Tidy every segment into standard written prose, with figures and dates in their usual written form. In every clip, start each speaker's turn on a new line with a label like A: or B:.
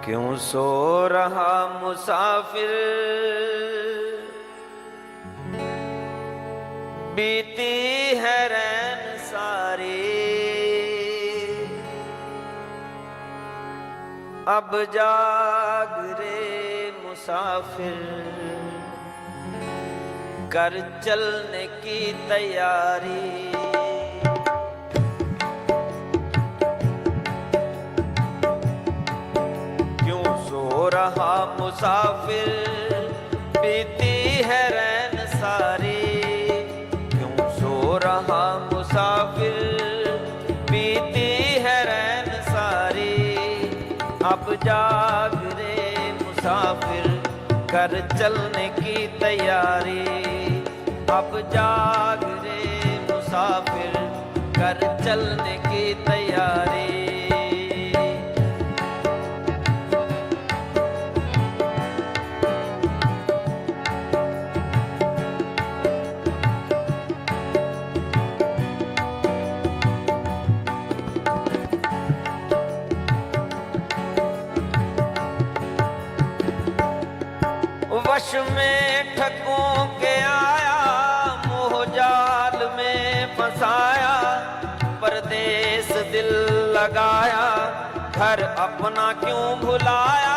A: क्यों सो रहा मुसाफिर, बीती है रैन सारी। अब जाग रे मुसाफिर, कर चलने की तैयारी। रहा मुसाफिर, बीती है रैन सारी। क्यों सो रहा मुसाफिर, बीती है रैन सारी। अब जाग रे मुसाफिर, कर चलने की तैयारी। अब जाग रे मुसाफिर, कर चलने की तैयारी। वश में ठगों के आया, मोह जाल में फंसाया। परदेस दिल लगाया, घर अपना क्यों भुलाया।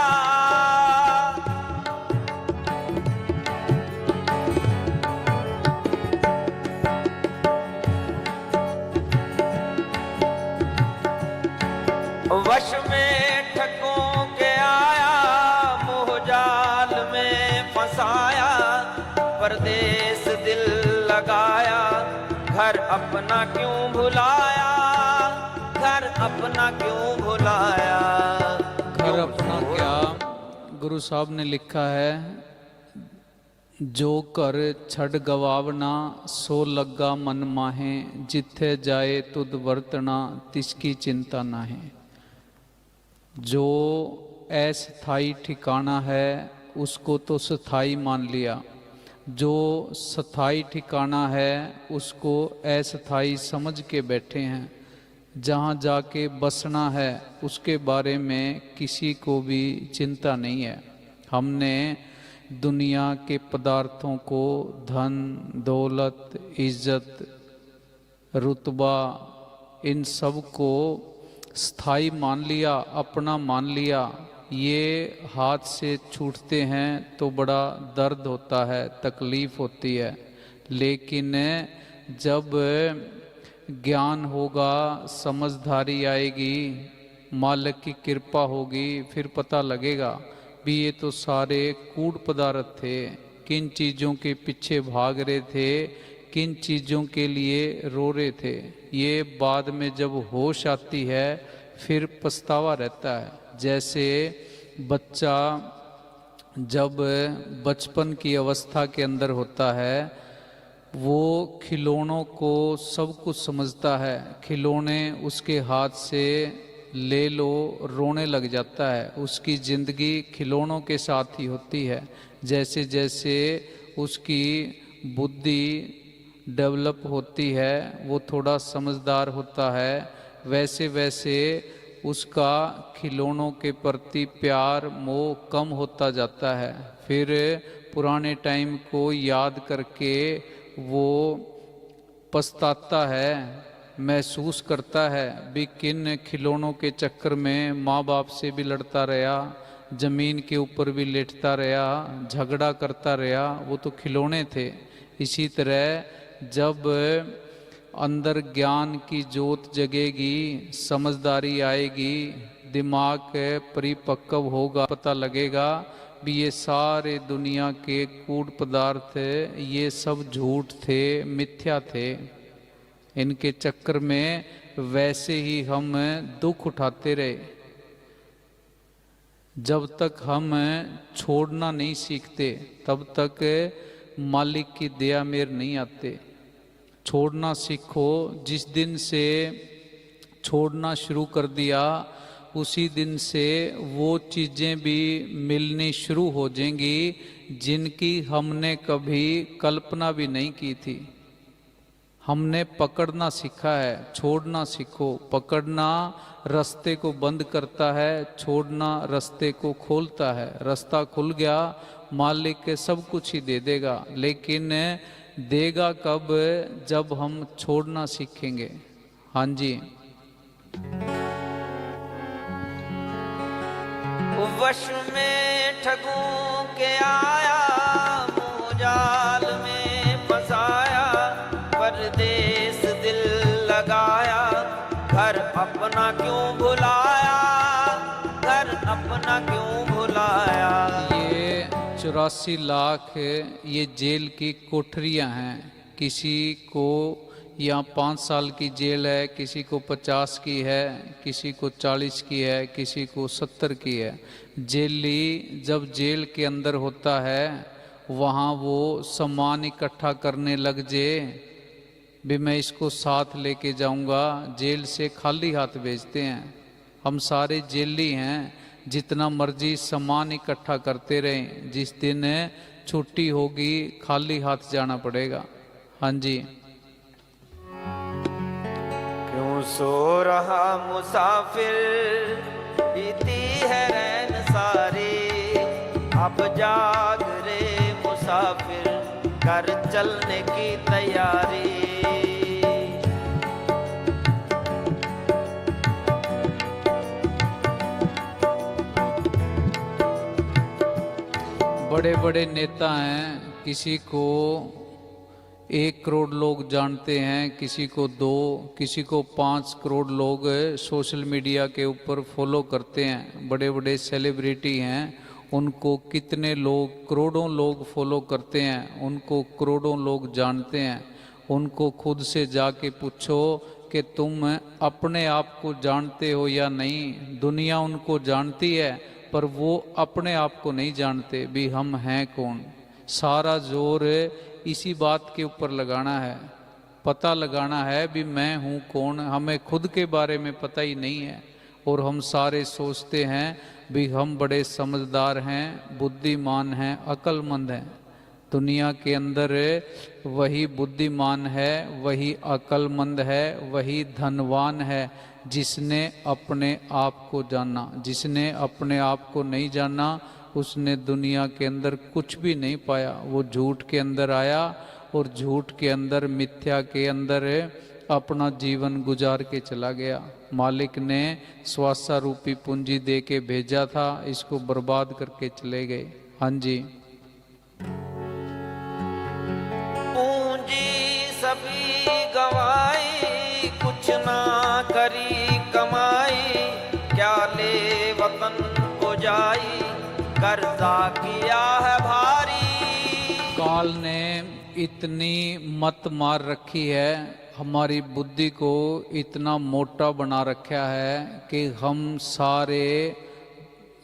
A: वश में ठगों के आया, मोह जाल में फंसाया। परदेस दिल लगाया, घर अपना क्यों भुलाया। घर अपना क्यों भुलाया।
B: घर अपना क्या, गुरु साहब ने लिखा है, जो कर छड़ गवावना, सो लगा मन माहे। जिथे जाए तुद वर्तना, तिसकी चिंता नाहे। जो अस्थाई ठिकाना है उसको तो स्थाई मान लिया, जो स्थाई ठिकाना है उसको अस्थाई समझ के बैठे हैं। जहाँ जाके बसना है उसके बारे में किसी को भी चिंता नहीं है। हमने दुनिया के पदार्थों को धन दौलत इज्जत रुतबा इन सब को स्थाई मान लिया, अपना मान लिया। ये हाथ से छूटते हैं तो बड़ा दर्द होता है, तकलीफ होती है। लेकिन जब ज्ञान होगा, समझदारी आएगी, मालिक की कृपा होगी, फिर पता लगेगा भी ये तो सारे कूड़ पदार्थ थे। किन चीज़ों के पीछे भाग रहे थे, किन चीज़ों के लिए रो रहे थे। ये बाद में जब होश आती है फिर पछतावा रहता है। जैसे बच्चा जब बचपन की अवस्था के अंदर होता है, वो खिलौनों को सब कुछ समझता है। खिलौने उसके हाथ से ले लो, रोने लग जाता है। उसकी ज़िंदगी खिलौनों के साथ ही होती है। जैसे जैसे उसकी बुद्धि डेवलप होती है, वो थोड़ा समझदार होता है, वैसे वैसे उसका खिलौनों के प्रति प्यार मोह कम होता जाता है। फिर पुराने टाइम को याद करके वो पछताता है, महसूस करता है भी किन खिलौनों के चक्कर में माँ बाप से भी लड़ता रहा, ज़मीन के ऊपर भी लेटता रहा, झगड़ा करता रहा। वो तो खिलौने थे। इसी तरह जब अंदर ज्ञान की जोत जगेगी, समझदारी आएगी, दिमाग परिपक्व होगा, पता लगेगा भी ये सारे दुनिया के कूड़ पदार्थ ये सब झूठ थे, मिथ्या थे। इनके चक्कर में वैसे ही हम दुख उठाते रहे। जब तक हम छोड़ना नहीं सीखते तब तक मालिक की दया मेर नहीं आते। छोड़ना सीखो। जिस दिन से छोड़ना शुरू कर दिया उसी दिन से वो चीज़ें भी मिलनी शुरू हो जाएंगी जिनकी हमने कभी कल्पना भी नहीं की थी। हमने पकड़ना सीखा है, छोड़ना सीखो। पकड़ना रास्ते को बंद करता है, छोड़ना रास्ते को खोलता है। रास्ता खुल गया, मालिक के सब कुछ ही दे देगा, लेकिन देगा कब? जब हम छोड़ना सीखेंगे। हाँ जी।
A: वश में ठगों के आया, मुँह जाल में फंसाया, परदेस दिल लगाया, घर अपना क्यों भुलाया, घर अपना क्यों भुलाया।
B: ये 84 लाख ये जेल की कोठरियां हैं। किसी को यहाँ 5 साल की जेल है, किसी को 50 की है, किसी को 40 की है, किसी को 70 की है। जेली जब जेल के अंदर होता है, वहाँ वो सामान इकट्ठा करने लग जे, भी मैं इसको साथ लेके जाऊंगा। जेल से खाली हाथ भेजते हैं। हम सारे जेली हैं, जितना मर्जी सामान इकट्ठा करते रहें, जिस दिन छुट्टी होगी खाली हाथ जाना पड़ेगा। हाँ जी।
A: क्यों सो रहा मुसाफिर, बीती है रैन सारी, अब जाग रे मुसाफिर, कर चलने की तैयारी।
B: बड़े बड़े नेता हैं, किसी को 1 करोड़ लोग जानते हैं, किसी को 2, किसी को 5 करोड़ लोग सोशल मीडिया के ऊपर फॉलो करते हैं। बड़े बड़े सेलिब्रिटी हैं, उनको कितने लोग, करोड़ों लोग फॉलो करते हैं, उनको करोड़ों लोग जानते हैं। उनको खुद से जाके पूछो कि तुम अपने आप को जानते हो या नहीं। दुनिया उनको जानती है, पर वो अपने आप को नहीं जानते भी हम हैं कौन। सारा जोर इसी बात के ऊपर लगाना है, पता लगाना है भी मैं हूँ कौन। हमें खुद के बारे में पता ही नहीं है, और हम सारे सोचते हैं भी हम बड़े समझदार हैं, बुद्धिमान हैं, अक्लमंद हैं। दुनिया के अंदर वही बुद्धिमान है, वही अक्लमंद है, वही धनवान है जिसने अपने आप को जाना। जिसने अपने आप को नहीं जाना, उसने दुनिया के अंदर कुछ भी नहीं पाया। वो झूठ के अंदर आया और झूठ के अंदर, मिथ्या के अंदर अपना जीवन गुजार के चला गया। मालिक ने स्वासा रूपी पूंजी दे के भेजा था, इसको बर्बाद करके चले गए। हाँ जी।
A: पूंजी सभी गवाई, कुछ ना करी कमाई, क्या ले वतन को जाई, कर्जा किया है भारी।
B: काल ने इतनी मत मार रखी है, हमारी बुद्धि को इतना मोटा बना रखा है कि हम सारे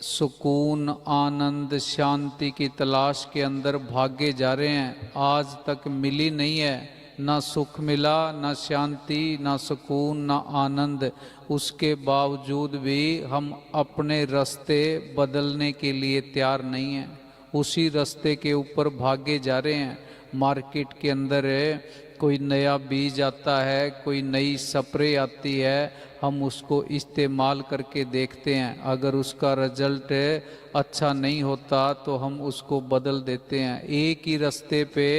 B: सुकून, आनंद, शांति की तलाश के अंदर भागे जा रहे हैं। आज तक मिली नहीं है, ना सुख मिला, ना शांति, ना सुकून, ना आनंद। उसके बावजूद भी हम अपने रास्ते बदलने के लिए तैयार नहीं हैं, उसी रास्ते के ऊपर भागे जा रहे हैं। मार्केट के अंदर कोई नया बीज आता है, कोई नई स्प्रे आती है, हम उसको इस्तेमाल करके देखते हैं। अगर उसका रिजल्ट अच्छा नहीं होता तो हम उसको बदल देते हैं। एक ही रास्ते पे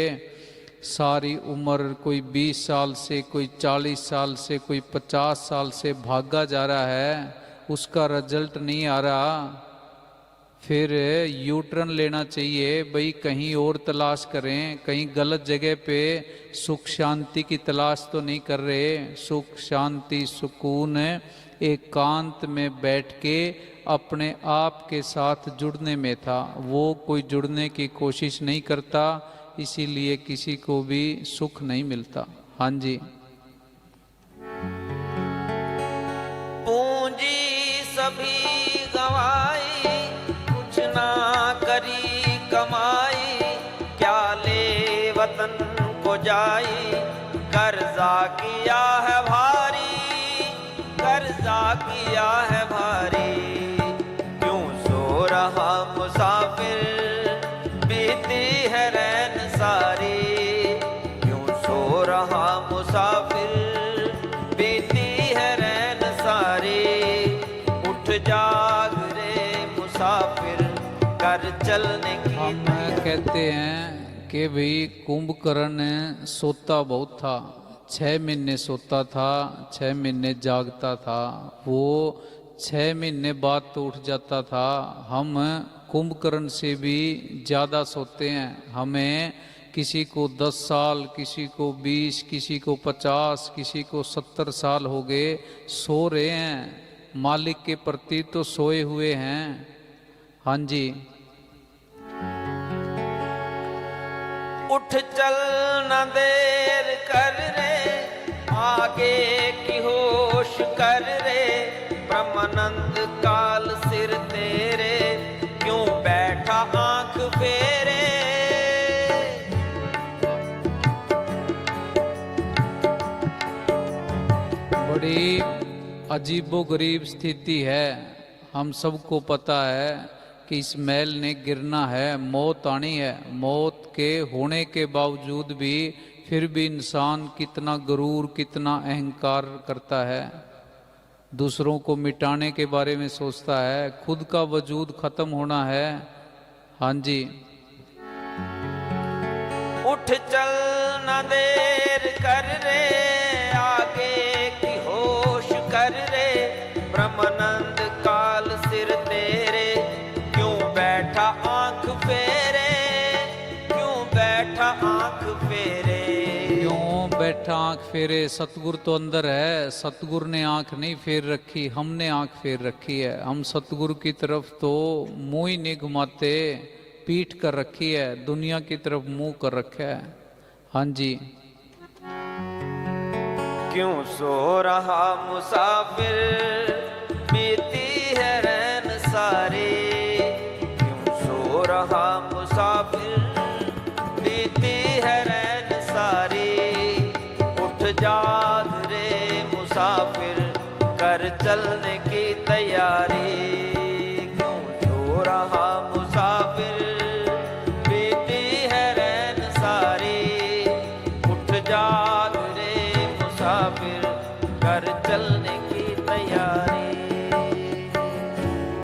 B: सारी उम्र, कोई 20 साल से, कोई 40 साल से, कोई 50 साल से भागा जा रहा है, उसका रिजल्ट नहीं आ रहा। फिर यू टर्न लेना चाहिए, भाई कहीं और तलाश करें, कहीं गलत जगह पे सुख शांति की तलाश तो नहीं कर रहे। सुख शांति सुकून एकांत में बैठ के अपने आप के साथ जुड़ने में था, वो कोई जुड़ने की कोशिश नहीं करता, इसीलिए किसी को भी सुख नहीं मिलता। हाँ जी।
A: पूंजी सभी गवाई, कुछ ना करी कमाई, क्या ले वतन को जाई, कर्जा किया है भारी, कर्जा किया है भारी। क्यों सो रहा मुसाफिर, बीती है रैन सारी, क्यों सो रहा मुसाफिर। जाग रे मुसाफिर कर चलने की।
B: हम कहते हैं कि भाई कुंभकर्ण सोता बहुत था, 6 महीने सोता था, 6 महीने जागता था, वो 6 महीने बाद तो उठ जाता था। हम कुंभकर्ण से भी ज़्यादा सोते हैं। हमें किसी को 10 साल, किसी को 20, किसी को 50, किसी को 70 साल हो गए, सो रहे हैं। मालिक के प्रति तो सोए हुए हैं। हाँ जी।
A: उठ चल न देर कर रे, आगे की होश कर रे, ब्रह्मानंद काल सिर तेरे, क्यों बैठा आंख फेरे।
B: बड़ी अजीबोगरीब स्थिति है। हम सबको पता है कि इस महल ने गिरना है, मौत आनी है। मौत के होने के बावजूद भी फिर भी इंसान कितना गरूर, कितना अहंकार करता है, दूसरों को मिटाने के बारे में सोचता है, खुद का वजूद खत्म होना है। हाँ जी।
A: उठ चल न देर कर रे, आगे की होश कर रे, ब्रह्मानंद काल सिर तेरे, क्यों बैठा आंख फेरे, क्यों बैठा आंख फेरे।
B: क्यों बैठा आंख फेरे? सतगुरु तो अंदर है, सतगुरु ने आंख नहीं फेर रखी, हमने आंख फेर रखी है। हम सतगुरु की तरफ तो मुंह ही नहीं घुमाते, पीठ कर रखी है, दुनिया की तरफ मुंह कर रखा है। हाँ जी।
A: क्यों सो रहा मुसाफिर, बीती है रैन सारी, क्यों सो रहा मुसाफिर, बीती है रैन सारी, उठ जाग रे मुसाफिर कर चलने